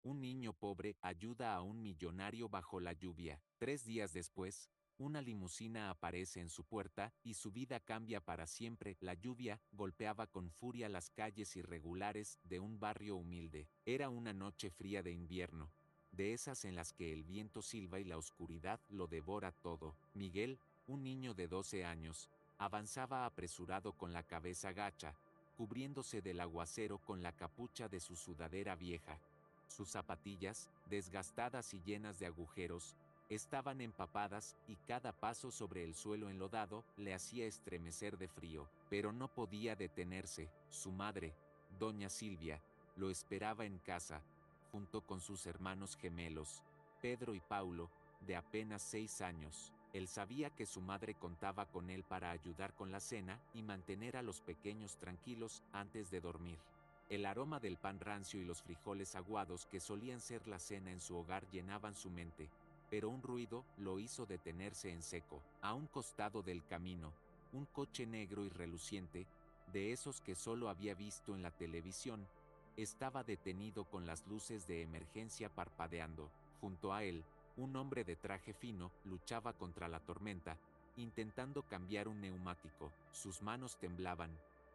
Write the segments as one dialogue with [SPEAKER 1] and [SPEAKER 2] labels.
[SPEAKER 1] Un niño pobre ayuda a un millonario bajo la lluvia. 3 días después, una limusina aparece en su puerta y su vida cambia para siempre. La lluvia golpeaba con furia las calles irregulares de un barrio humilde. Era una noche fría de invierno, de esas en las que el viento silba y la oscuridad lo devora todo. Miguel, un niño de 12 años, avanzaba apresurado con la cabeza gacha, cubriéndose del aguacero con la capucha de su sudadera vieja. Sus zapatillas, desgastadas y llenas de agujeros, estaban empapadas y cada paso sobre el suelo enlodado le hacía estremecer de frío, pero no podía detenerse. Su madre, doña Silvia, lo esperaba en casa, junto con sus hermanos gemelos, Pedro y Paulo, de apenas 6 años. Él sabía que su madre contaba con él para ayudar con la cena y mantener a los pequeños tranquilos antes de dormir. El aroma del pan rancio y los frijoles aguados que solían ser la cena en su hogar llenaban su mente, pero un ruido lo hizo detenerse en seco. A un costado del camino, un coche negro y reluciente, de esos que solo había visto en la televisión, estaba detenido con las luces de emergencia parpadeando. Junto a él, un hombre de traje fino luchaba contra la tormenta, intentando cambiar un neumático. Sus manos temblaban,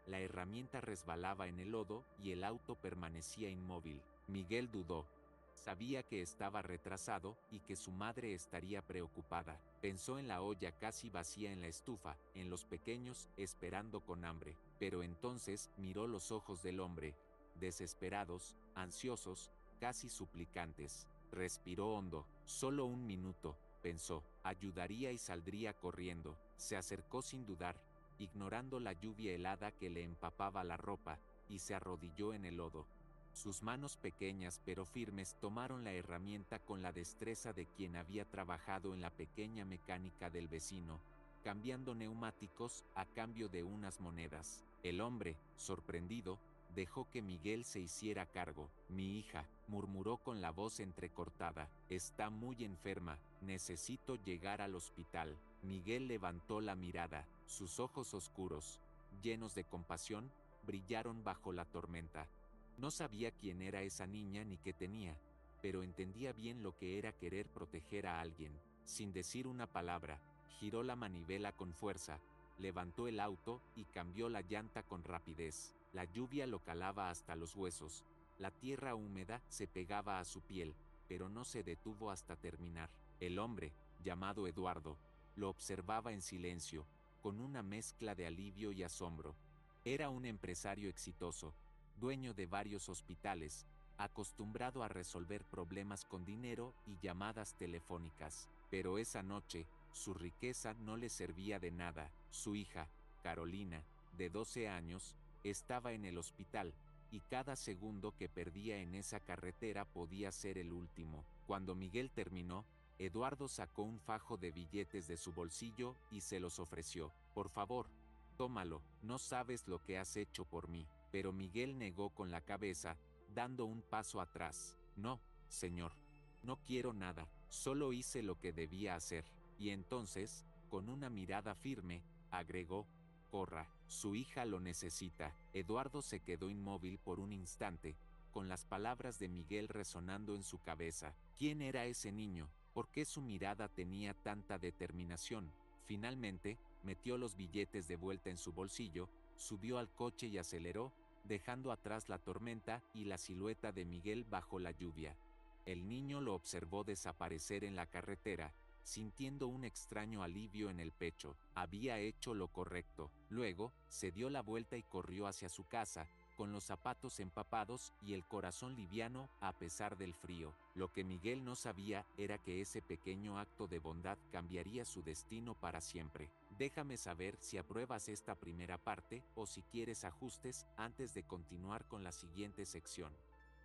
[SPEAKER 1] la herramienta resbalaba en el lodo y el auto permanecía inmóvil. Miguel dudó. Sabía que estaba retrasado y que su madre estaría preocupada. Pensó en la olla casi vacía en la estufa, en los pequeños esperando con hambre. Pero entonces miró los ojos del hombre, desesperados, ansiosos, casi suplicantes. Respiró hondo. Solo un minuto, pensó. Ayudaría y saldría corriendo. Se acercó sin dudar, ignorando la lluvia helada que le empapaba la ropa, y se arrodilló en el lodo. Sus manos pequeñas pero firmes tomaron la herramienta con la destreza de quien había trabajado en la pequeña mecánica del vecino, cambiando neumáticos a cambio de unas monedas. El hombre, sorprendido, dejó que Miguel se hiciera cargo. Mi hija, murmuró con la voz entrecortada, está muy enferma, necesito llegar al hospital. Miguel levantó la mirada, sus ojos oscuros, llenos de compasión, brillaron bajo la tormenta. No sabía quién era esa niña ni qué tenía, pero entendía bien lo que era querer proteger a alguien. Sin decir una palabra, giró la manivela con fuerza, levantó el auto y cambió la llanta con rapidez. La lluvia lo calaba hasta los huesos, la tierra húmeda se pegaba a su piel, pero no se detuvo hasta terminar. El hombre, llamado Eduardo, lo observaba en silencio, con una mezcla de alivio y asombro. Era un empresario exitoso, dueño de varios hospitales, acostumbrado a resolver problemas con dinero y llamadas telefónicas. Pero esa noche, su riqueza no le servía de nada. Su hija, Carolina, de 12 años, estaba en el hospital, y cada segundo que perdía en esa carretera podía ser el último. Cuando Miguel terminó, Eduardo sacó un fajo de billetes de su bolsillo y se los ofreció. Por favor, tómalo, no sabes lo que has hecho por mí. Pero Miguel negó con la cabeza, dando un paso atrás. No, señor. No quiero nada, solo hice lo que debía hacer. Y entonces, con una mirada firme, agregó, corra, su hija lo necesita. Eduardo se quedó inmóvil por un instante, con las palabras de Miguel resonando en su cabeza. ¿Quién era ese niño? ¿Por qué su mirada tenía tanta determinación? Finalmente, metió los billetes de vuelta en su bolsillo, subió al coche y aceleró, dejando atrás la tormenta y la silueta de Miguel bajo la lluvia. El niño lo observó desaparecer en la carretera, sintiendo un extraño alivio en el pecho. Había hecho lo correcto. Luego, se dio la vuelta y corrió hacia su casa, con los zapatos empapados y el corazón liviano a pesar del frío. Lo que Miguel no sabía era que ese pequeño acto de bondad cambiaría su destino para siempre. Déjame saber si apruebas esta primera parte o si quieres ajustes antes de continuar con la siguiente sección.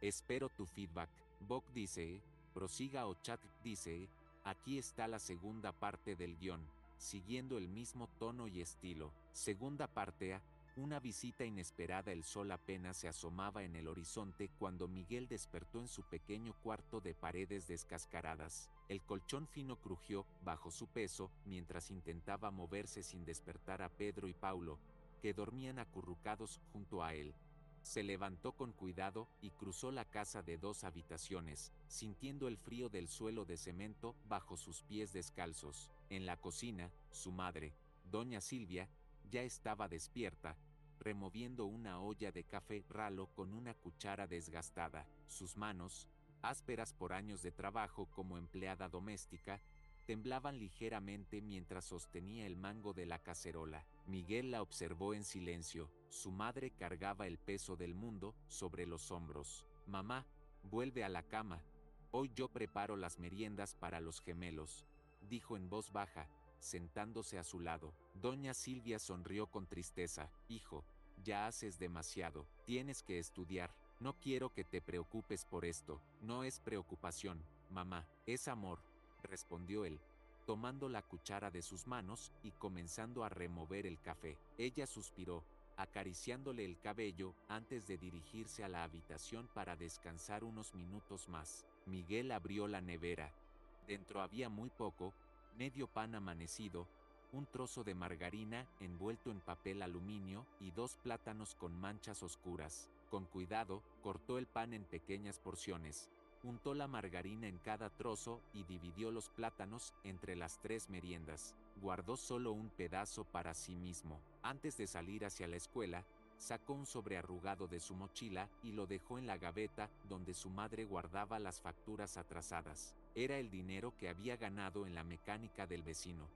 [SPEAKER 1] Espero tu feedback. Bok dice, prosiga o chat dice, aquí está la segunda parte del guión, siguiendo el mismo tono y estilo. Segunda parte A. Una visita inesperada. El sol apenas se asomaba en el horizonte cuando Miguel despertó en su pequeño cuarto de paredes descascaradas. El colchón fino crujió bajo su peso mientras intentaba moverse sin despertar a Pedro y Paulo, que dormían acurrucados junto a él. Se levantó con cuidado y cruzó la casa de 2 habitaciones, sintiendo el frío del suelo de cemento bajo sus pies descalzos. En la cocina, su madre, doña Silvia, ya estaba despierta, removiendo una olla de café ralo con una cuchara desgastada. Sus manos, ásperas por años de trabajo como empleada doméstica, temblaban ligeramente mientras sostenía el mango de la cacerola. Miguel la observó en silencio. Su madre cargaba el peso del mundo sobre los hombros. Mamá, vuelve a la cama. Hoy yo preparo las meriendas para los gemelos, dijo en voz baja, sentándose a su lado. Doña Silvia sonrió con tristeza. Hijo, ya haces demasiado. Tienes que estudiar. No quiero que te preocupes por esto. No es preocupación, mamá, es amor, respondió él, tomando la cuchara de sus manos y comenzando a remover el café. Ella suspiró, acariciándole el cabello antes de dirigirse a la habitación para descansar unos minutos más. Miguel abrió la nevera. Dentro había muy poco, medio pan amanecido, un trozo de margarina envuelto en papel aluminio y 2 plátanos con manchas oscuras. Con cuidado, cortó el pan en pequeñas porciones, untó la margarina en cada trozo y dividió los plátanos entre las 3 meriendas. Guardó solo un pedazo para sí mismo. Antes de salir hacia la escuela, sacó un sobre arrugado de su mochila y lo dejó en la gaveta donde su madre guardaba las facturas atrasadas. Era el dinero que había ganado en la mecánica del vecino.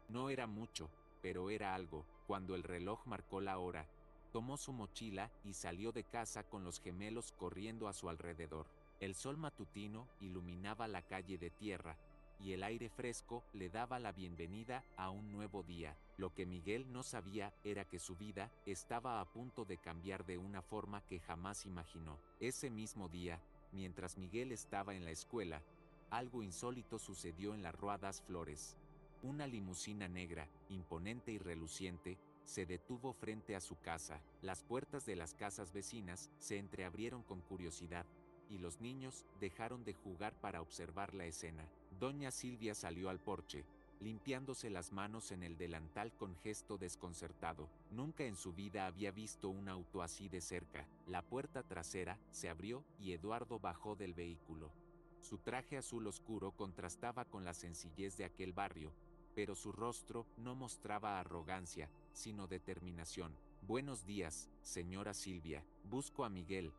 [SPEAKER 1] No era mucho, pero era algo. Cuando el reloj marcó la hora, tomó su mochila y salió de casa con los gemelos corriendo a su alrededor. El sol matutino iluminaba la calle de tierra, y el aire fresco le daba la bienvenida a un nuevo día. Lo que Miguel no sabía era que su vida estaba a punto de cambiar de una forma que jamás imaginó. Ese mismo día, mientras Miguel estaba en la escuela, algo insólito sucedió en la Rua das Flores. Una limusina negra, imponente y reluciente, se detuvo frente a su casa. Las puertas de las casas vecinas se entreabrieron con curiosidad, y los niños dejaron de jugar para observar la escena. Doña Silvia salió al porche, limpiándose las manos en el delantal con gesto desconcertado. Nunca en su vida había visto un auto así de cerca. La puerta trasera se abrió y Eduardo bajó del vehículo. Su traje azul oscuro contrastaba con la sencillez de aquel barrio, pero su rostro no mostraba arrogancia, sino determinación. Buenos días, señora Silvia. Busco a Miguel,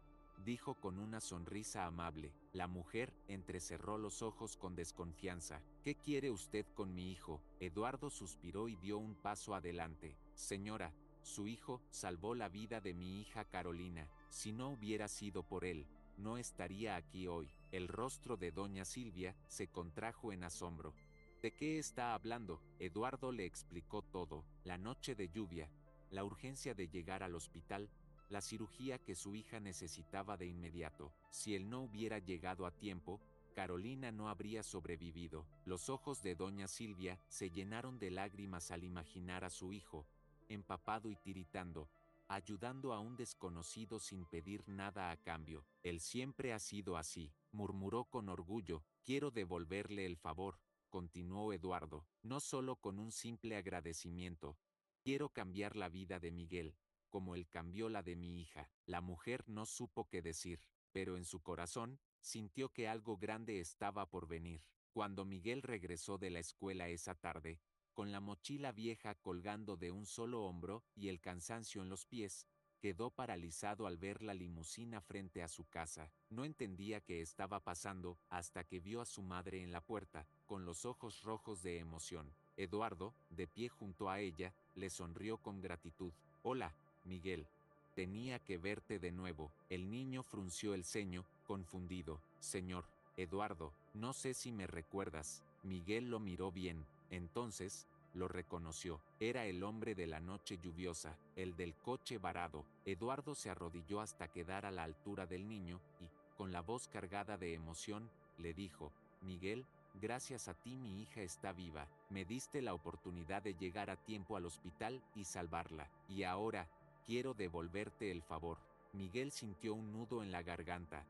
[SPEAKER 1] dijo con una sonrisa amable. La mujer entrecerró los ojos con desconfianza. ¿Qué quiere usted con mi hijo? Eduardo suspiró y dio un paso adelante. Señora, su hijo salvó la vida de mi hija Carolina. Si no hubiera sido por él, no estaría aquí hoy. El rostro de doña Silvia se contrajo en asombro. ¿De qué está hablando? Eduardo le explicó todo. La noche de lluvia, la urgencia de llegar al hospital, la cirugía que su hija necesitaba de inmediato. Si él no hubiera llegado a tiempo, Carolina no habría sobrevivido. Los ojos de doña Silvia se llenaron de lágrimas al imaginar a su hijo, empapado y tiritando, ayudando a un desconocido sin pedir nada a cambio. Él siempre ha sido así, murmuró con orgullo. Quiero devolverle el favor, continuó Eduardo, no solo con un simple agradecimiento. Quiero cambiar la vida de Miguel, como él cambió la de mi hija. La mujer no supo qué decir, pero en su corazón sintió que algo grande estaba por venir. Cuando Miguel regresó de la escuela esa tarde, con la mochila vieja colgando de un solo hombro y el cansancio en los pies, quedó paralizado al ver la limusina frente a su casa. No entendía qué estaba pasando hasta que vio a su madre en la puerta, con los ojos rojos de emoción. Eduardo, de pie junto a ella, le sonrió con gratitud. Hola, Miguel. Tenía que verte de nuevo. El niño frunció el ceño, confundido. Señor, Eduardo, no sé si me recuerdas. Miguel lo miró bien. Entonces, lo reconoció. Era el hombre de la noche lluviosa, el del coche varado. Eduardo se arrodilló hasta quedar a la altura del niño y, con la voz cargada de emoción, le dijo, Miguel, gracias a ti mi hija está viva. Me diste la oportunidad de llegar a tiempo al hospital y salvarla. Y ahora, quiero devolverte el favor. Miguel sintió un nudo en la garganta.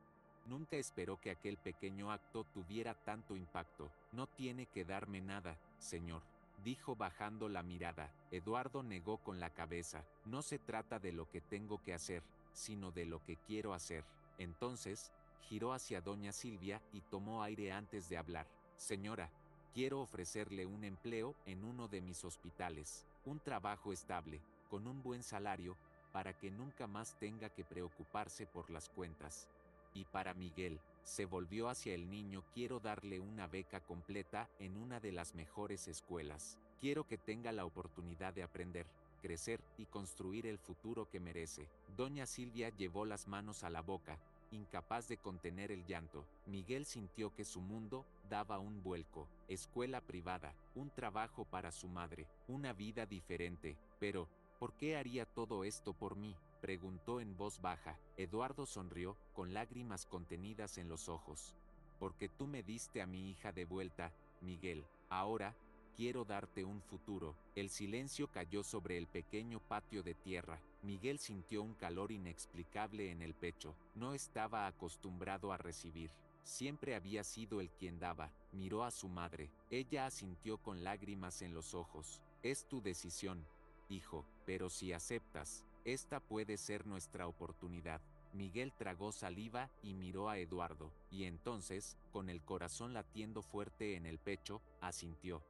[SPEAKER 1] Nunca esperó que aquel pequeño acto tuviera tanto impacto. No tiene que darme nada, señor, dijo bajando la mirada. Eduardo negó con la cabeza. No se trata de lo que tengo que hacer, sino de lo que quiero hacer. Entonces, giró hacia doña Silvia y tomó aire antes de hablar. Señora, quiero ofrecerle un empleo en uno de mis hospitales, un trabajo estable, con un buen salario, para que nunca más tenga que preocuparse por las cuentas. Y para Miguel, se volvió hacia el niño, quiero darle una beca completa en una de las mejores escuelas. Quiero que tenga la oportunidad de aprender, crecer y construir el futuro que merece. Doña Silvia llevó las manos a la boca, incapaz de contener el llanto. Miguel sintió que su mundo daba un vuelco. Escuela privada, un trabajo para su madre, una vida diferente. Pero, ¿por qué haría todo esto por mí?, preguntó en voz baja. Eduardo sonrió, con lágrimas contenidas en los ojos. Porque tú me diste a mi hija de vuelta, Miguel. Ahora, quiero darte un futuro. El silencio cayó sobre el pequeño patio de tierra. Miguel sintió un calor inexplicable en el pecho. No estaba acostumbrado a recibir. Siempre había sido el quien daba. Miró a su madre. Ella asintió con lágrimas en los ojos. Es tu decisión, hijo, pero si aceptas, esta puede ser nuestra oportunidad. Miguel tragó saliva y miró a Eduardo, y entonces, con el corazón latiendo fuerte en el pecho, asintió.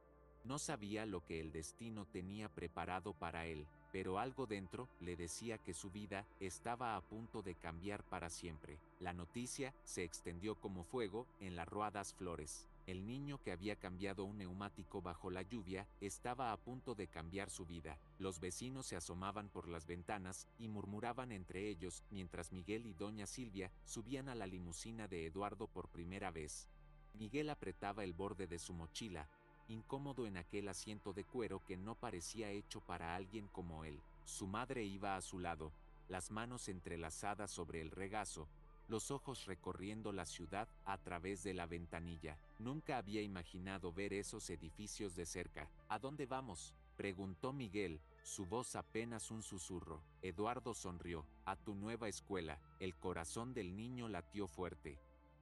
[SPEAKER 1] No sabía lo que el destino tenía preparado para él, pero algo dentro le decía que su vida estaba a punto de cambiar para siempre. La noticia se extendió como fuego en las ruadas flores. El niño que había cambiado un neumático bajo la lluvia estaba a punto de cambiar su vida. Los vecinos se asomaban por las ventanas y murmuraban entre ellos mientras Miguel y doña Silvia subían a la limusina de Eduardo por primera vez. Miguel apretaba el borde de su mochila, incómodo en aquel asiento de cuero que no parecía hecho para alguien como él. Su madre iba a su lado, las manos entrelazadas sobre el regazo, los ojos recorriendo la ciudad a través de la ventanilla. Nunca había imaginado ver esos edificios de cerca. ¿A dónde vamos?, preguntó Miguel, su voz apenas un susurro. Eduardo sonrió. A tu nueva escuela. El corazón del niño latió fuerte.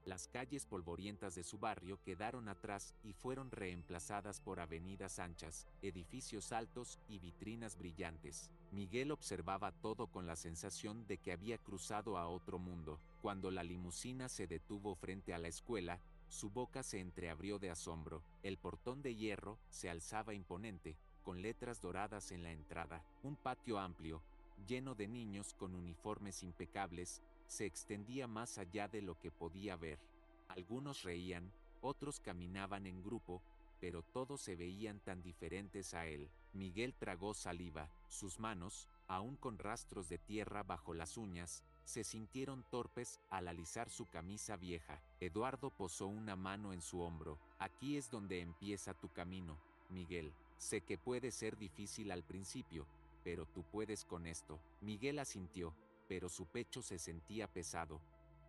[SPEAKER 1] Las calles polvorientas de su barrio quedaron atrás y fueron reemplazadas por avenidas anchas, edificios altos y vitrinas brillantes. Miguel observaba todo con la sensación de que había cruzado a otro mundo. Cuando la limusina se detuvo frente a la escuela, su boca se entreabrió de asombro. El portón de hierro se alzaba imponente, con letras doradas en la entrada. Un patio amplio, lleno de niños con uniformes impecables, se extendía más allá de lo que podía ver. Algunos reían, otros caminaban en grupo, pero todos se veían tan diferentes a él. Miguel tragó saliva, sus manos, aún con rastros de tierra bajo las uñas, se sintieron torpes al alisar su camisa vieja. Eduardo posó una mano en su hombro. Aquí es donde empieza tu camino, Miguel. Sé que puede ser difícil al principio, pero tú puedes con esto. Miguel asintió, pero su pecho se sentía pesado.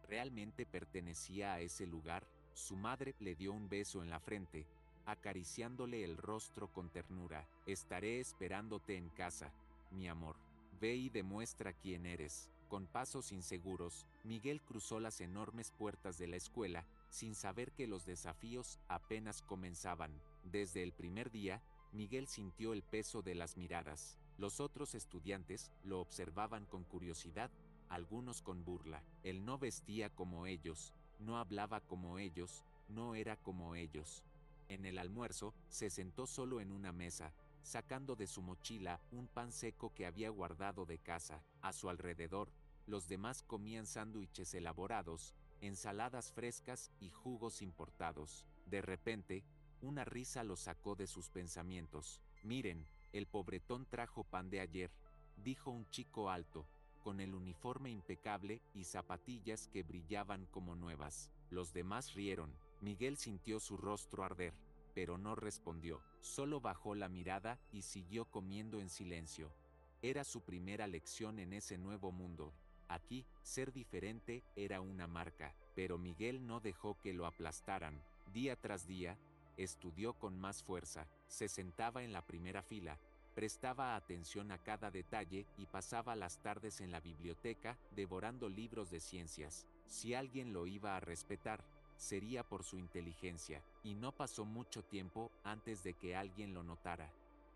[SPEAKER 1] ¿Realmente pertenecía a ese lugar? Su madre le dio un beso en la frente, acariciándole el rostro con ternura. Estaré esperándote en casa, mi amor. Ve y demuestra quién eres. Con pasos inseguros, Miguel cruzó las enormes puertas de la escuela, sin saber que los desafíos apenas comenzaban. Desde el primer día, Miguel sintió el peso de las miradas. Los otros estudiantes lo observaban con curiosidad, algunos con burla. Él no vestía como ellos, no hablaba como ellos, no era como ellos. En el almuerzo, se sentó solo en una mesa, sacando de su mochila un pan seco que había guardado de casa. A su alrededor, los demás comían sándwiches elaborados, ensaladas frescas y jugos importados. De repente, una risa lo sacó de sus pensamientos. Miren, el pobretón trajo pan de ayer, dijo un chico alto, con el uniforme impecable y zapatillas que brillaban como nuevas. Los demás rieron. Miguel sintió su rostro arder, pero no respondió. Solo bajó la mirada y siguió comiendo en silencio. Era su primera lección en ese nuevo mundo. Aquí, ser diferente era una marca, pero Miguel no dejó que lo aplastaran. Día tras día, estudió con más fuerza, se sentaba en la primera fila, prestaba atención a cada detalle y pasaba las tardes en la biblioteca devorando libros de ciencias. Si alguien lo iba a respetar, sería por su inteligencia, y no pasó mucho tiempo antes de que alguien lo notara.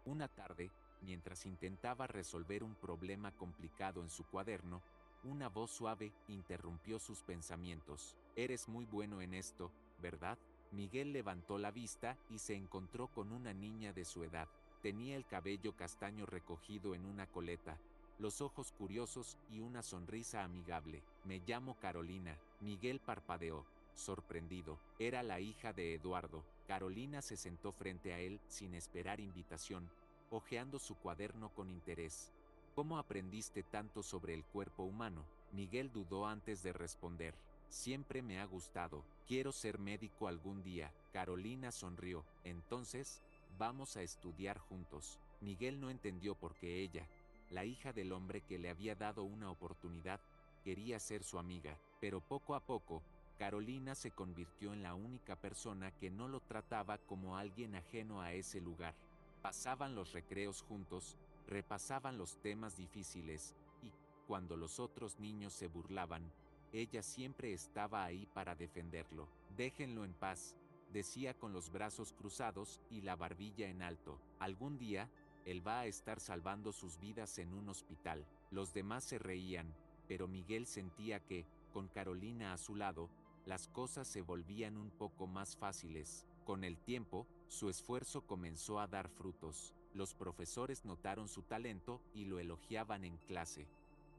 [SPEAKER 1] Una tarde, mientras intentaba resolver un problema complicado en su cuaderno, Una voz suave interrumpió sus pensamientos. Eres muy bueno en esto, ¿verdad? Miguel levantó la vista y se encontró con una niña de su edad. Tenía el cabello castaño recogido en una coleta, los ojos curiosos y una sonrisa amigable. Me llamo Carolina. Miguel parpadeó, sorprendido. Era la hija de Eduardo. Carolina se sentó frente a él sin esperar invitación, hojeando su cuaderno con interés. ¿Cómo aprendiste tanto sobre el cuerpo humano? Miguel dudó antes de responder. Siempre me ha gustado. Quiero ser médico algún día. Carolina sonrió. Entonces, vamos a estudiar juntos. Miguel no entendió por qué ella, la hija del hombre que le había dado una oportunidad, quería ser su amiga, pero poco a poco, Carolina se convirtió en la única persona que no lo trataba como alguien ajeno a ese lugar. Pasaban los recreos juntos, repasaban los temas difíciles, y, cuando los otros niños se burlaban, ella siempre estaba ahí para defenderlo. Déjenlo en paz, decía con los brazos cruzados y la barbilla en alto. Algún día, él va a estar salvando sus vidas en un hospital. Los demás se reían, pero Miguel sentía que, con Carolina a su lado, las cosas se volvían un poco más fáciles. Con el tiempo, su esfuerzo comenzó a dar frutos. Los profesores notaron su talento y lo elogiaban en clase.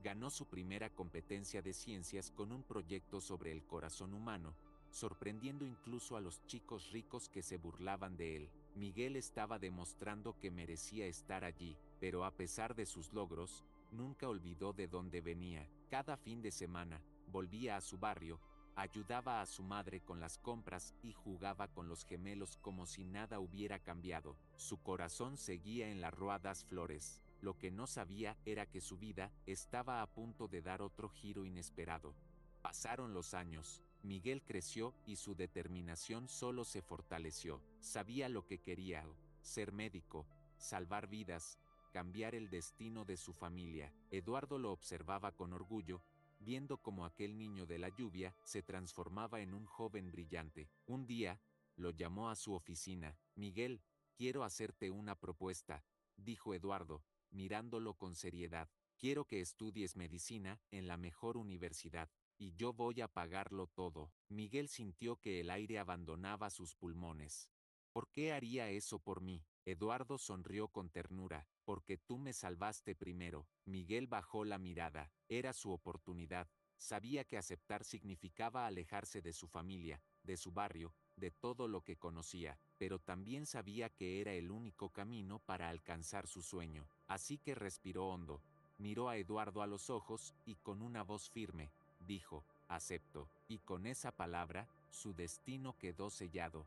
[SPEAKER 1] Ganó su primera competencia de ciencias con un proyecto sobre el corazón humano, sorprendiendo incluso a los chicos ricos que se burlaban de él. Miguel estaba demostrando que merecía estar allí, pero a pesar de sus logros, nunca olvidó de dónde venía. Cada fin de semana, volvía a su barrio, ayudaba a su madre con las compras y jugaba con los gemelos como si nada hubiera cambiado. Su corazón seguía en la Rua das Flores. Lo que no sabía era que su vida estaba a punto de dar otro giro inesperado. Pasaron los años, Miguel creció y su determinación solo se fortaleció. Sabía lo que quería: ser médico, salvar vidas, cambiar el destino de su familia. Eduardo lo observaba con orgullo, viendo cómo aquel niño de la lluvia se transformaba en un joven brillante. Un día, lo llamó a su oficina. Miguel, quiero hacerte una propuesta, dijo Eduardo, mirándolo con seriedad. Quiero que estudies medicina en la mejor universidad, y yo voy a pagarlo todo. Miguel sintió que el aire abandonaba sus pulmones. ¿Por qué haría eso por mí? Eduardo sonrió con ternura. Porque tú me salvaste primero. Miguel bajó la mirada. Era su oportunidad. Sabía que aceptar significaba alejarse de su familia, de su barrio, de todo lo que conocía, pero también sabía que era el único camino para alcanzar su sueño. Así que respiró hondo, miró a Eduardo a los ojos y con una voz firme, dijo: acepto. Y con esa palabra, su destino quedó sellado.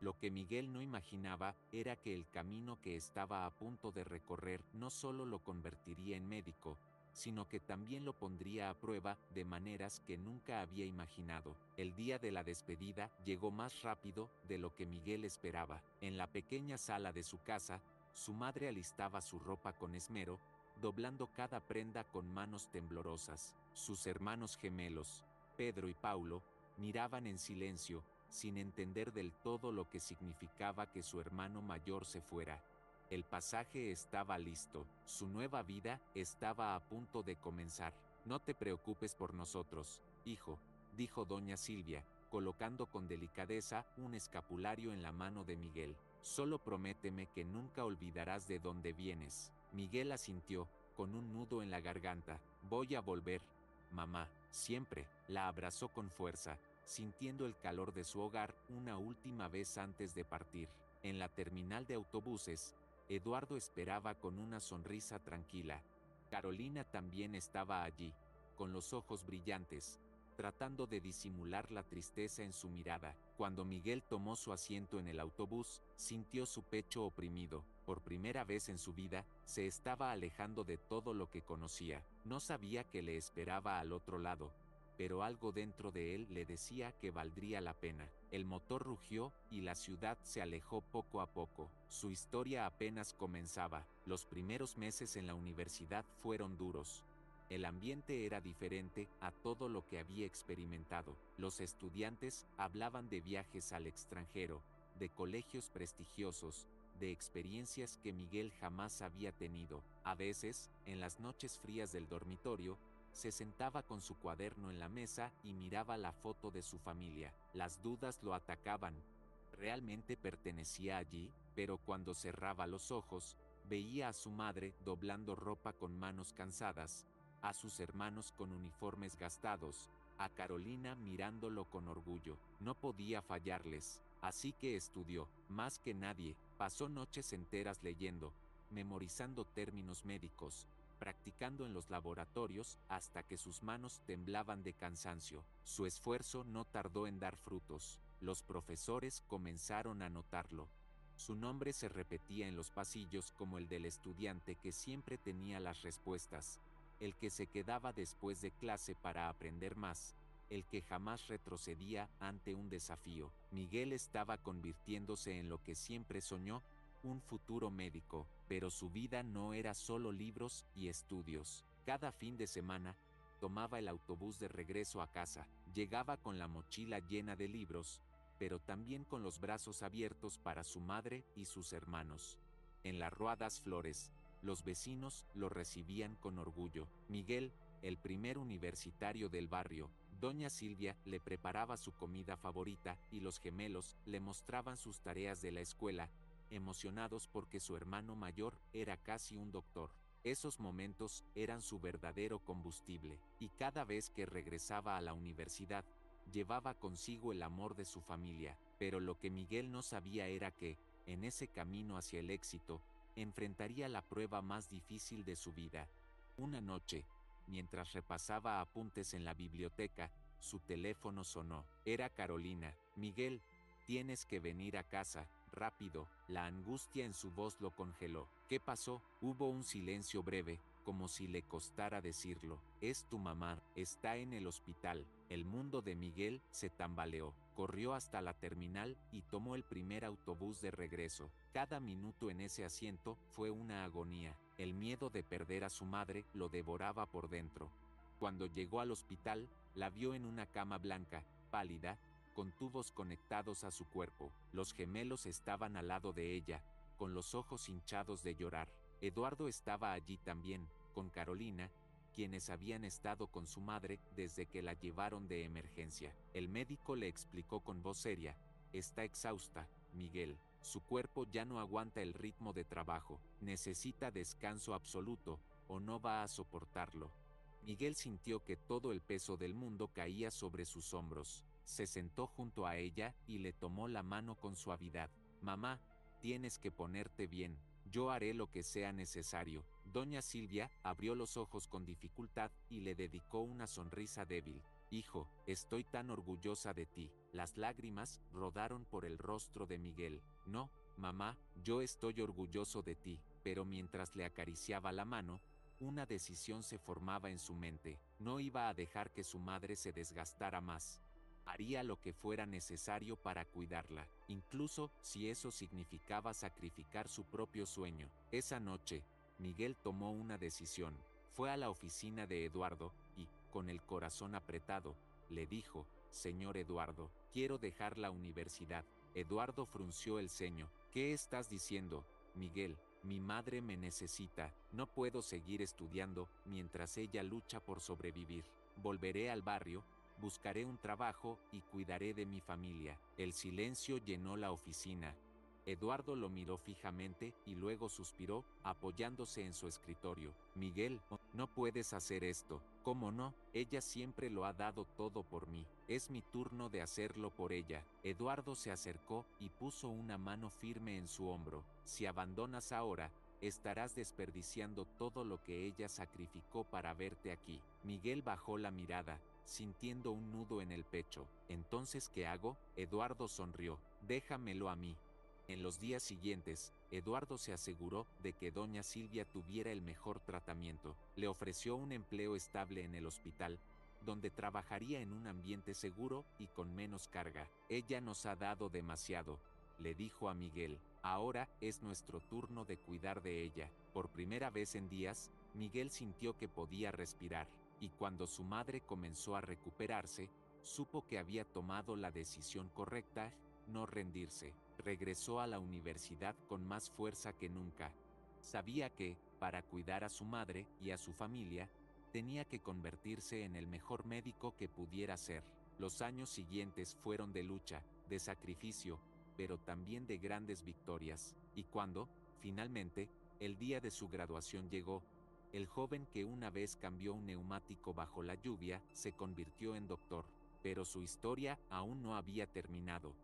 [SPEAKER 1] Lo que Miguel no imaginaba era que el camino que estaba a punto de recorrer no solo lo convertiría en médico, sino que también lo pondría a prueba de maneras que nunca había imaginado. El día de la despedida llegó más rápido de lo que Miguel esperaba. En la pequeña sala de su casa, su madre alistaba su ropa con esmero, doblando cada prenda con manos temblorosas. Sus hermanos gemelos, Pedro y Paulo, miraban en silencio, sin entender del todo lo que significaba que su hermano mayor se fuera. El pasaje estaba listo, su nueva vida estaba a punto de comenzar. No te preocupes por nosotros, hijo, dijo doña Silvia, colocando con delicadeza un escapulario en la mano de Miguel. Solo prométeme que nunca olvidarás de dónde vienes. Miguel asintió, con un nudo en la garganta. Voy a volver, mamá, siempre. La abrazó con fuerza, sintiendo el calor de su hogar una última vez antes de partir. En la terminal de autobuses, Eduardo esperaba con una sonrisa tranquila. Carolina también estaba allí, con los ojos brillantes, tratando de disimular la tristeza en su mirada. Cuando Miguel tomó su asiento en el autobús, sintió su pecho oprimido. Por primera vez en su vida, se estaba alejando de todo lo que conocía. No sabía qué le esperaba al otro lado, pero algo dentro de él le decía que valdría la pena. El motor rugió y la ciudad se alejó poco a poco. Su historia apenas comenzaba. Los primeros meses en la universidad fueron duros. El ambiente era diferente a todo lo que había experimentado. Los estudiantes hablaban de viajes al extranjero, de colegios prestigiosos, de experiencias que Miguel jamás había tenido. A veces, en las noches frías del dormitorio, Se sentaba con su cuaderno en la mesa y miraba la foto de su familia. Las dudas lo atacaban. ¿Realmente pertenecía allí? Pero cuando cerraba los ojos, veía a su madre doblando ropa con manos cansadas, a sus hermanos con uniformes gastados, a Carolina mirándolo con orgullo. No podía fallarles, así que estudió, más que nadie, pasó noches enteras leyendo, memorizando términos médicos, practicando en los laboratorios hasta que sus manos temblaban de cansancio. Su esfuerzo no tardó en dar frutos. Los profesores comenzaron a notarlo. Su nombre se repetía en los pasillos como el del estudiante que siempre tenía las respuestas, el que se quedaba después de clase para aprender más, el que jamás retrocedía ante un desafío. Miguel estaba convirtiéndose en lo que siempre soñó, un futuro médico, pero su vida no era solo libros y estudios. Cada fin de semana, tomaba el autobús de regreso a casa, llegaba con la mochila llena de libros, pero también con los brazos abiertos para su madre y sus hermanos. En las Ruadas Flores, los vecinos lo recibían con orgullo. Miguel, el primer universitario del barrio, doña Silvia le preparaba su comida favorita y los gemelos le mostraban sus tareas de la escuela, emocionados porque su hermano mayor era casi un doctor. Esos momentos eran su verdadero combustible, y cada vez que regresaba a la universidad, llevaba consigo el amor de su familia, pero lo que Miguel no sabía era que, en ese camino hacia el éxito, enfrentaría la prueba más difícil de su vida. Una noche, mientras repasaba apuntes en la biblioteca, su teléfono sonó. Era Carolina. Miguel, tienes que venir a casa, rápido. La angustia en su voz lo congeló. ¿Qué pasó? Hubo un silencio breve, como si le costara decirlo. Es tu mamá, está en el hospital. El mundo de Miguel se tambaleó. Corrió hasta la terminal y tomó el primer autobús de regreso. Cada minuto en ese asiento fue una agonía. El miedo de perder a su madre lo devoraba por dentro. Cuando llegó al hospital, la vio en una cama blanca, pálida, con tubos conectados a su cuerpo. Los gemelos estaban al lado de ella, con los ojos hinchados de llorar. Eduardo estaba allí también, con Carolina, quienes habían estado con su madre desde que la llevaron de emergencia. El médico le explicó con voz seria: está exhausta, Miguel. Su cuerpo ya no aguanta el ritmo de trabajo. Necesita descanso absoluto, o no va a soportarlo. Miguel sintió que todo el peso del mundo caía sobre sus hombros. Se sentó junto a ella y le tomó la mano con suavidad. Mamá, tienes que ponerte bien. Yo haré lo que sea necesario. Doña Silvia abrió los ojos con dificultad y le dedicó una sonrisa débil. Hijo, estoy tan orgullosa de ti. Las lágrimas rodaron por el rostro de Miguel. No, mamá, yo estoy orgulloso de ti. Pero mientras le acariciaba la mano, una decisión se formaba en su mente. No iba a dejar que su madre se desgastara más. Haría lo que fuera necesario para cuidarla, incluso si eso significaba sacrificar su propio sueño. Esa noche, Miguel tomó una decisión. Fue a la oficina de Eduardo y, con el corazón apretado, le dijo: señor Eduardo, quiero dejar la universidad. Eduardo frunció el ceño. ¿Qué estás diciendo, Miguel? Mi madre me necesita. No puedo seguir estudiando mientras ella lucha por sobrevivir. Volveré al barrio, buscaré un trabajo y cuidaré de mi familia. El silencio llenó la oficina. Eduardo lo miró fijamente y luego suspiró, apoyándose en su escritorio. Miguel, no puedes hacer esto. ¿Cómo no? Ella siempre lo ha dado todo por mí. Es mi turno de hacerlo por ella. Eduardo se acercó y puso una mano firme en su hombro. Si abandonas ahora, estarás desperdiciando todo lo que ella sacrificó para verte aquí. Miguel bajó la mirada, sintiendo un nudo en el pecho. ¿Entonces qué hago? Eduardo sonrió. Déjamelo a mí. En los días siguientes, Eduardo se aseguró de que doña Silvia tuviera el mejor tratamiento. Le ofreció un empleo estable en el hospital, donde trabajaría en un ambiente seguro y con menos carga. Ella nos ha dado demasiado, le dijo a Miguel. Ahora es nuestro turno de cuidar de ella. Por primera vez en días, Miguel sintió que podía respirar, y cuando su madre comenzó a recuperarse, supo que había tomado la decisión correcta: no rendirse. Regresó a la universidad con más fuerza que nunca. Sabía que, para cuidar a su madre y a su familia, Tenía que convertirse en el mejor médico que pudiera ser. Los años siguientes fueron de lucha, de sacrificio, pero también de grandes victorias. Y cuando, finalmente, el día de su graduación llegó, el joven que una vez cambió un neumático bajo la lluvia se convirtió en doctor. Pero su historia aún no había terminado.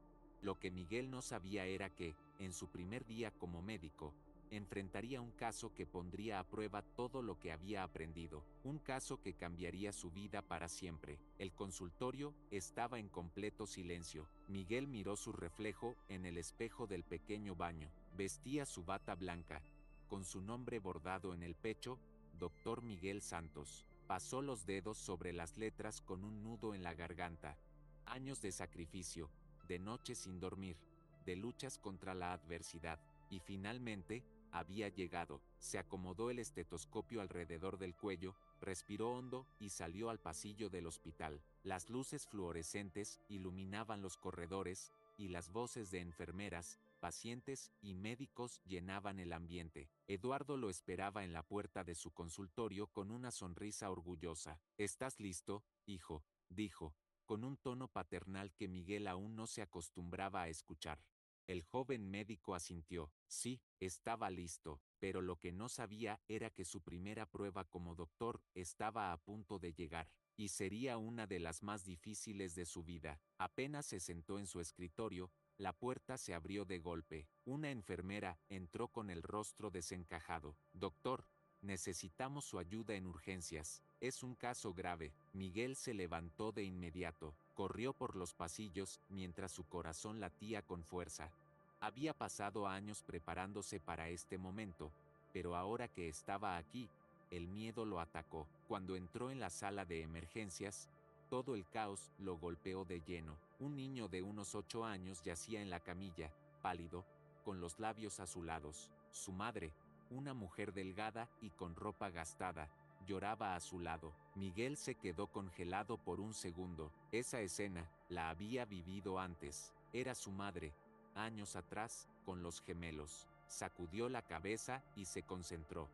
[SPEAKER 1] Lo que Miguel no sabía era que, en su primer día como médico, enfrentaría un caso que pondría a prueba todo lo que había aprendido, un caso que cambiaría su vida para siempre. El consultorio estaba en completo silencio. Miguel miró su reflejo en el espejo del pequeño baño. Vestía su bata blanca, con su nombre bordado en el pecho, Dr. Miguel Santos. Pasó los dedos sobre las letras con un nudo en la garganta. Años de sacrificio, de noches sin dormir, de luchas contra la adversidad, y finalmente, había llegado. Se acomodó el estetoscopio alrededor del cuello, respiró hondo y salió al pasillo del hospital. Las luces fluorescentes iluminaban los corredores, y las voces de enfermeras, pacientes y médicos llenaban el ambiente. Eduardo lo esperaba en la puerta de su consultorio con una sonrisa orgullosa. «¿Estás listo, hijo?», dijo, con un tono paternal que Miguel aún no se acostumbraba a escuchar. El joven médico asintió. Sí, estaba listo, pero lo que no sabía era que su primera prueba como doctor estaba a punto de llegar, y sería una de las más difíciles de su vida. Apenas se sentó en su escritorio, la puerta se abrió de golpe. Una enfermera entró con el rostro desencajado. «Doctor, necesitamos su ayuda en urgencias. Es un caso grave». Miguel se levantó de inmediato, corrió por los pasillos mientras su corazón latía con fuerza. Había pasado años preparándose para este momento, pero ahora que estaba aquí, el miedo lo atacó. Cuando entró en la sala de emergencias, todo el caos lo golpeó de lleno. Un niño de unos 8 años yacía en la camilla, pálido, con los labios azulados. Su madre, una mujer delgada y con ropa gastada, lloraba a su lado. Miguel se quedó congelado por un segundo. Esa escena la había vivido antes. Era su madre, años atrás, con los gemelos. Sacudió la cabeza y se concentró.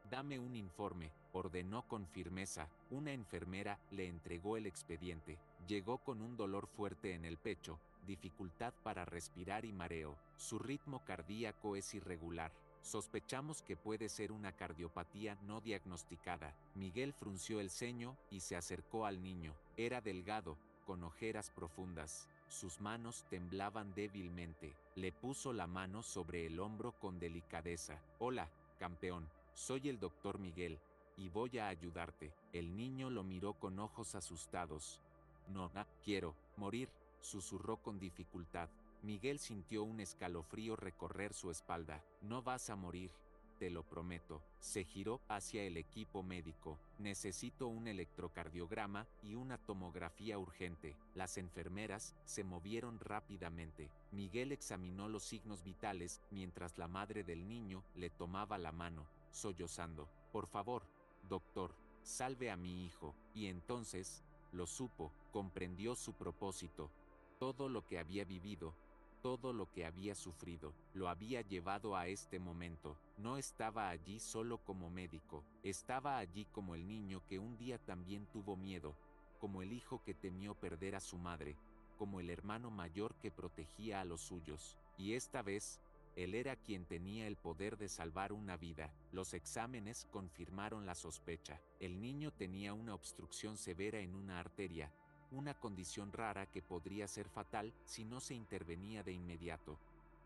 [SPEAKER 1] «Dame un informe», ordenó con firmeza. Una enfermera le entregó el expediente. Llegó con un dolor fuerte en el pecho, dificultad para respirar y mareo. Su ritmo cardíaco es irregular. Sospechamos que puede ser una cardiopatía no diagnosticada. Miguel frunció el ceño y se acercó al niño. Era delgado, con ojeras profundas. Sus manos temblaban débilmente. Le puso la mano sobre el hombro con delicadeza. «Hola, campeón. Soy el doctor Miguel, y voy a ayudarte». El niño lo miró con ojos asustados. «No, quiero morir», susurró con dificultad. Miguel sintió un escalofrío recorrer su espalda. «No vas a morir, te lo prometo». Se giró hacia el equipo médico. «Necesito un electrocardiograma y una tomografía urgente». Las enfermeras se movieron rápidamente. Miguel examinó los signos vitales mientras la madre del niño le tomaba la mano, sollozando. «Por favor, doctor, salve a mi hijo». Y entonces, lo supo, comprendió su propósito. Todo lo que había vivido, todo lo que había sufrido, lo había llevado a este momento. No estaba allí solo como médico, estaba allí como el niño que un día también tuvo miedo, como el hijo que temió perder a su madre, como el hermano mayor que protegía a los suyos. Y esta vez, él era quien tenía el poder de salvar una vida. Los exámenes confirmaron la sospecha. El niño tenía una obstrucción severa en una arteria, una condición rara que podría ser fatal si no se intervenía de inmediato.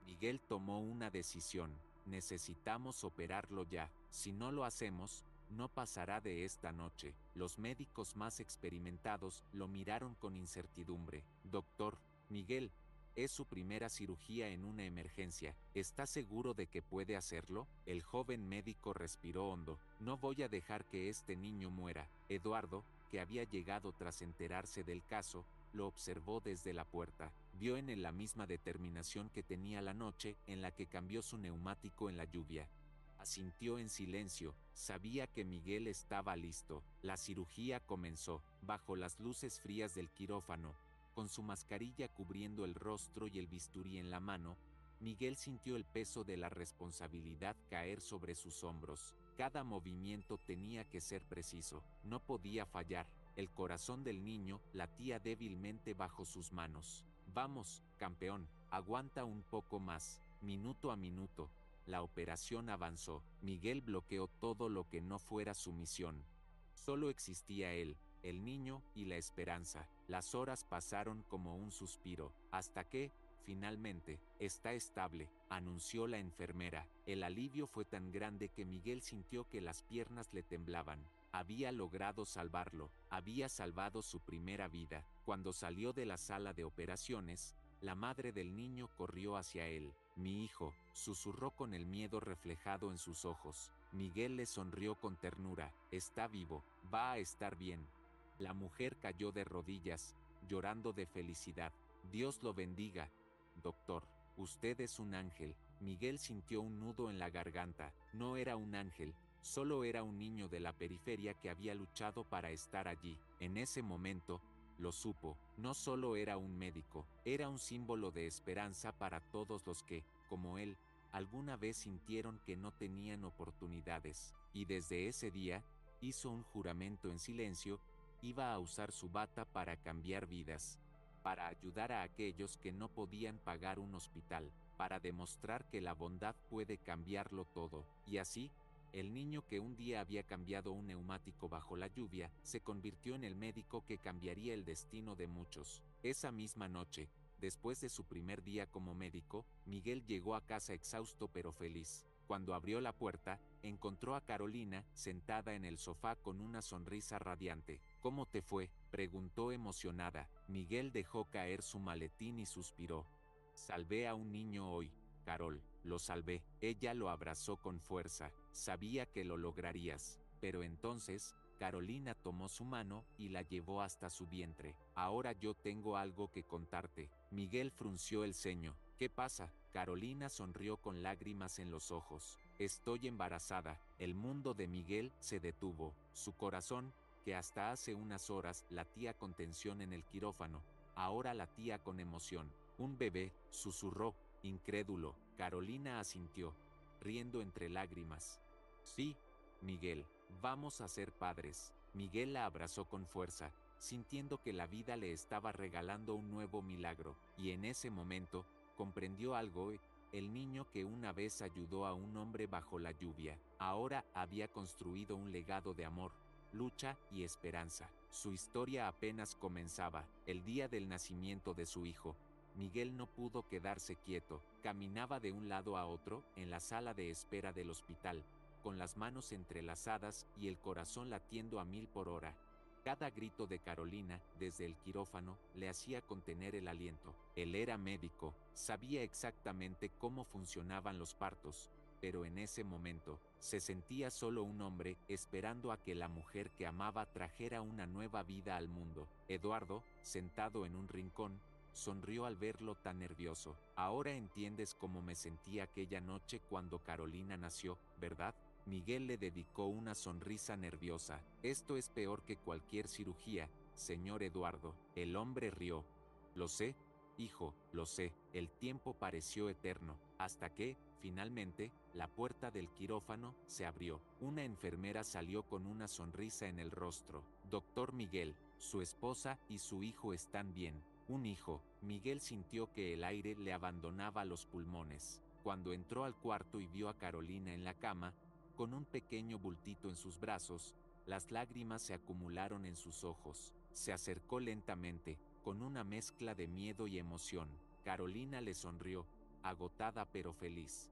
[SPEAKER 1] Miguel tomó una decisión: necesitamos operarlo ya. Si no lo hacemos, no pasará de esta noche. Los médicos más experimentados lo miraron con incertidumbre. «Doctor, Miguel, es su primera cirugía en una emergencia. ¿Está seguro de que puede hacerlo?». El joven médico respiró hondo. «No voy a dejar que este niño muera». Eduardo, que había llegado tras enterarse del caso, lo observó desde la puerta. Vio en él la misma determinación que tenía la noche en la que cambió su neumático en la lluvia. Asintió en silencio, sabía que Miguel estaba listo. La cirugía comenzó, bajo las luces frías del quirófano, con su mascarilla cubriendo el rostro y el bisturí en la mano. Miguel sintió el peso de la responsabilidad caer sobre sus hombros. Cada movimiento tenía que ser preciso, no podía fallar. El corazón del niño latía débilmente bajo sus manos. Vamos, campeón, aguanta un poco más. Minuto a minuto, la operación avanzó. Miguel bloqueó todo lo que no fuera su misión. Solo existía él, el niño y la esperanza. Las horas pasaron como un suspiro, hasta que, finalmente, está estable, anunció la enfermera. El alivio fue tan grande que Miguel sintió que las piernas le temblaban. Había logrado salvarlo, había salvado su primera vida. Cuando salió de la sala de operaciones, la madre del niño corrió hacia él. Mi hijo, susurró con el miedo reflejado en sus ojos. Miguel le sonrió con ternura. Está vivo, va a estar bien. La mujer cayó de rodillas, llorando de felicidad. Dios lo bendiga, doctor. Usted es un ángel. Miguel sintió un nudo en la garganta. No era un ángel, solo era un niño de la periferia que había luchado para estar allí. En ese momento, lo supo, no solo era un médico, era un símbolo de esperanza para todos los que, como él, alguna vez sintieron que no tenían oportunidades. Y desde ese día, hizo un juramento en silencio, iba a usar su bata para cambiar vidas, para ayudar a aquellos que no podían pagar un hospital, para demostrar que la bondad puede cambiarlo todo. Y así, el niño que un día había cambiado un neumático bajo la lluvia, se convirtió en el médico que cambiaría el destino de muchos. Esa misma noche, después de su primer día como médico, Miguel llegó a casa exhausto pero feliz. Cuando abrió la puerta, encontró a Carolina sentada en el sofá con una sonrisa radiante. ¿Cómo te fue?, preguntó emocionada. Miguel dejó caer su maletín y suspiró. Salvé a un niño hoy, Carol, lo salvé. Ella lo abrazó con fuerza. Sabía que lo lograrías. Pero entonces, Carolina tomó su mano y la llevó hasta su vientre. Ahora yo tengo algo que contarte. Miguel frunció el ceño. ¿Qué pasa? Carolina sonrió con lágrimas en los ojos. Estoy embarazada. El mundo de Miguel se detuvo. Su corazón, que hasta hace unas horas latía con tensión en el quirófano, ahora latía con emoción. Un bebé, susurró, incrédulo. Carolina asintió, riendo entre lágrimas. Sí, Miguel, vamos a ser padres. Miguel la abrazó con fuerza, sintiendo que la vida le estaba regalando un nuevo milagro, y en ese momento, comprendió algo. El niño que una vez ayudó a un hombre bajo la lluvia, ahora había construido un legado de amor, lucha y esperanza. Su historia apenas comenzaba. El día del nacimiento de su hijo, Miguel no pudo quedarse quieto. Caminaba de un lado a otro en la sala de espera del hospital, con las manos entrelazadas y el corazón latiendo a 1000 por hora. Cada grito de Carolina, desde el quirófano, le hacía contener el aliento. Él era médico, sabía exactamente cómo funcionaban los partos, pero en ese momento, se sentía solo un hombre esperando a que la mujer que amaba trajera una nueva vida al mundo. Eduardo, sentado en un rincón, sonrió al verlo tan nervioso. Ahora entiendes cómo me sentí aquella noche cuando Carolina nació, ¿verdad? Miguel le dedicó una sonrisa nerviosa. Esto es peor que cualquier cirugía, señor Eduardo. El hombre rió. Lo sé, hijo, lo sé. El tiempo pareció eterno, hasta que, finalmente, la puerta del quirófano se abrió. Una enfermera salió con una sonrisa en el rostro. Doctor Miguel, su esposa y su hijo están bien. Un hijo. Miguel sintió que el aire le abandonaba los pulmones. Cuando entró al cuarto y vio a Carolina en la cama, con un pequeño bultito en sus brazos, las lágrimas se acumularon en sus ojos. Se acercó lentamente, con una mezcla de miedo y emoción. Carolina le sonrió, agotada pero feliz.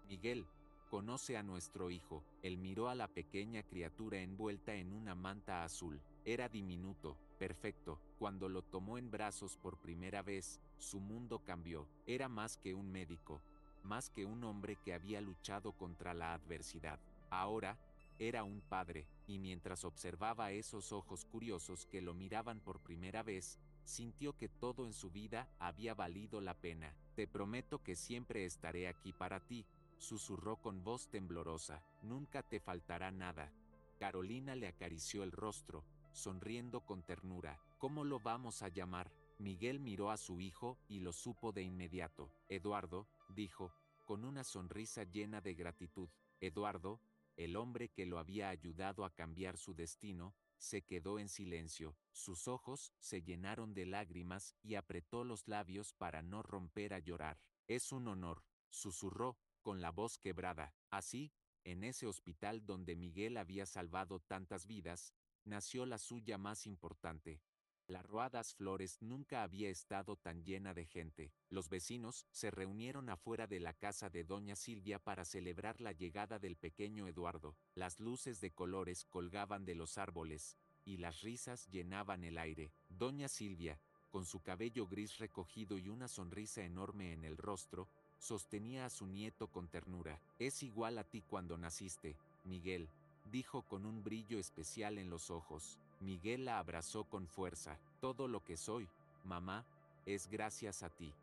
[SPEAKER 1] Miguel, conoce a nuestro hijo. Él miró a la pequeña criatura envuelta en una manta azul. Era diminuto, perfecto. Cuando lo tomó en brazos por primera vez, su mundo cambió. Era más que un médico, más que un hombre que había luchado contra la adversidad. Ahora, era un padre, y mientras observaba esos ojos curiosos que lo miraban por primera vez, sintió que todo en su vida había valido la pena. Te prometo que siempre estaré aquí para ti, susurró con voz temblorosa. Nunca te faltará nada. Carolina le acarició el rostro, sonriendo con ternura. ¿Cómo lo vamos a llamar? Miguel miró a su hijo y lo supo de inmediato. Eduardo, dijo, con una sonrisa llena de gratitud. Eduardo, El hombre que lo había ayudado a cambiar su destino, se quedó en silencio, sus ojos se llenaron de lágrimas y apretó los labios para no romper a llorar. Es un honor, susurró, con la voz quebrada. Así, en ese hospital donde Miguel había salvado tantas vidas, nació la suya más importante. La Rua das Flores nunca había estado tan llena de gente. Los vecinos se reunieron afuera de la casa de doña Silvia para celebrar la llegada del pequeño Eduardo. Las luces de colores colgaban de los árboles, y las risas llenaban el aire. Doña Silvia, con su cabello gris recogido y una sonrisa enorme en el rostro, sostenía a su nieto con ternura. Es igual a ti cuando naciste, Miguel, dijo con un brillo especial en los ojos. Miguel la abrazó con fuerza. Todo lo que soy, mamá, es gracias a ti.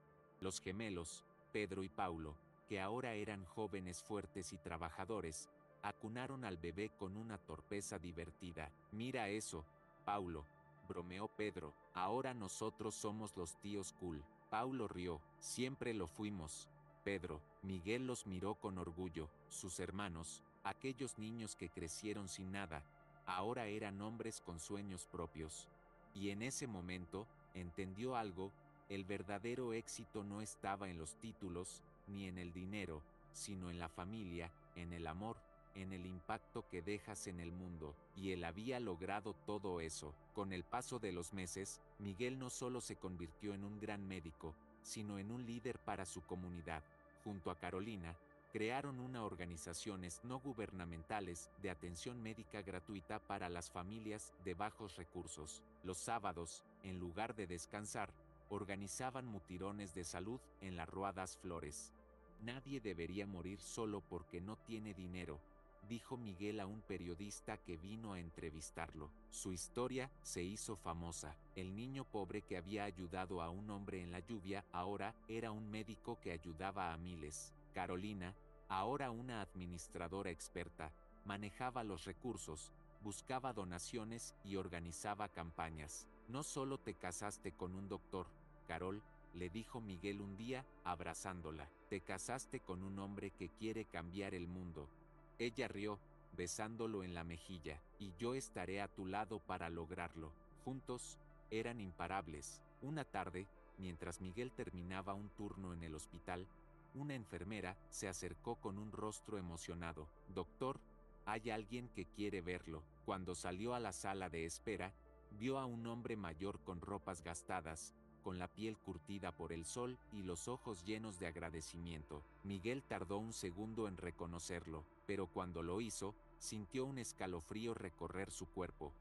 [SPEAKER 1] Los gemelos, Pedro y Paulo, que ahora eran jóvenes fuertes y trabajadores, acunaron al bebé con una torpeza divertida. Mira eso, Paulo, bromeó Pedro, ahora nosotros somos los tíos cool. Paulo rió, siempre lo fuimos. Pedro, Miguel los miró con orgullo, sus hermanos, aquellos niños que crecieron sin nada, ahora eran hombres con sueños propios. Y en ese momento, entendió algo, el verdadero éxito no estaba en los títulos, ni en el dinero, sino en la familia, en el amor, en el impacto que dejas en el mundo, y él había logrado todo eso. Con el paso de los meses, Miguel no solo se convirtió en un gran médico, sino en un líder para su comunidad. Junto a Carolina, crearon una organizaciones no gubernamentales de atención médica gratuita para las familias de bajos recursos. Los sábados, en lugar de descansar, organizaban mutirones de salud en la Rua das Flores. Nadie debería morir solo porque no tiene dinero, dijo Miguel a un periodista que vino a entrevistarlo. Su historia se hizo famosa. El niño pobre que había ayudado a un hombre en la lluvia ahora era un médico que ayudaba a miles. Carolina, ahora una administradora experta, manejaba los recursos, buscaba donaciones y organizaba campañas. No solo te casaste con un doctor, Carol, le dijo Miguel un día, abrazándola. Te casaste con un hombre que quiere cambiar el mundo. Ella rió, besándolo en la mejilla, y yo estaré a tu lado para lograrlo. Juntos, eran imparables. Una tarde, mientras Miguel terminaba un turno en el hospital, una enfermera se acercó con un rostro emocionado. Doctor, hay alguien que quiere verlo. Cuando salió a la sala de espera, vio a un hombre mayor con ropas gastadas, con la piel curtida por el sol y los ojos llenos de agradecimiento. Miguel tardó un segundo en reconocerlo, pero cuando lo hizo, sintió un escalofrío recorrer su cuerpo.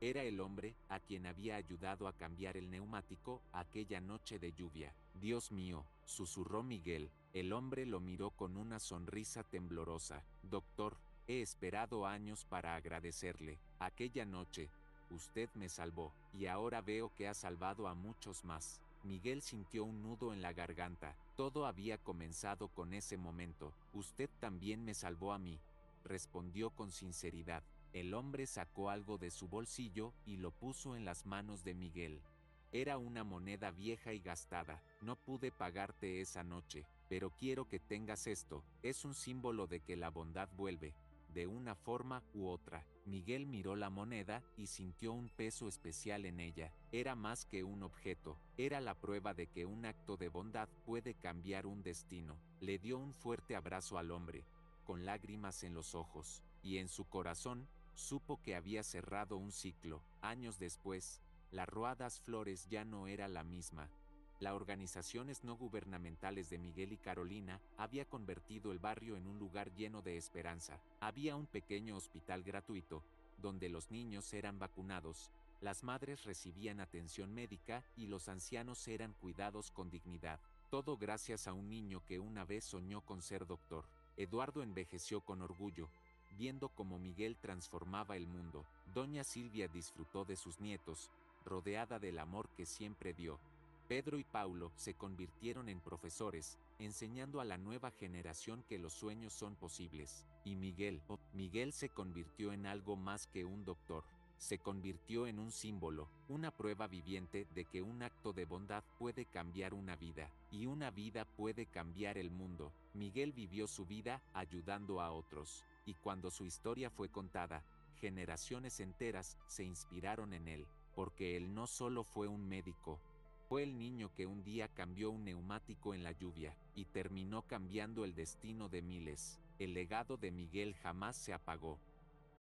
[SPEAKER 1] Era el hombre a quien había ayudado a cambiar el neumático aquella noche de lluvia. Dios mío, susurró Miguel. El hombre lo miró con una sonrisa temblorosa. Doctor, he esperado años para agradecerle. Aquella noche, usted me salvó, y ahora veo que ha salvado a muchos más. Miguel sintió un nudo en la garganta. Todo había comenzado con ese momento. Usted también me salvó a mí, respondió con sinceridad. El hombre sacó algo de su bolsillo y lo puso en las manos de Miguel. Era una moneda vieja y gastada. No pude pagarte esa noche, pero quiero que tengas esto. Es un símbolo de que la bondad vuelve, de una forma u otra. Miguel miró la moneda y sintió un peso especial en ella. Era más que un objeto, era la prueba de que un acto de bondad puede cambiar un destino. Le dio un fuerte abrazo al hombre, con lágrimas en los ojos, y en su corazón, supo que había cerrado un ciclo. Años después, la Rua das Flores ya no era la misma. Las organizaciones no gubernamentales de Miguel y Carolina había convertido el barrio en un lugar lleno de esperanza. Había un pequeño hospital gratuito, donde los niños eran vacunados, las madres recibían atención médica y los ancianos eran cuidados con dignidad. Todo gracias a un niño que una vez soñó con ser doctor. Eduardo envejeció con orgullo, viendo cómo Miguel transformaba el mundo. Doña Silvia disfrutó de sus nietos, rodeada del amor que siempre dio. Pedro y Paulo se convirtieron en profesores, enseñando a la nueva generación que los sueños son posibles. Y Miguel se convirtió en algo más que un doctor. Se convirtió en un símbolo, una prueba viviente de que un acto de bondad puede cambiar una vida, y una vida puede cambiar el mundo. Miguel vivió su vida ayudando a otros, y cuando su historia fue contada, generaciones enteras se inspiraron en él, porque él no solo fue un médico, fue el niño que un día cambió un neumático en la lluvia, y terminó cambiando el destino de miles. El legado de Miguel jamás se apagó.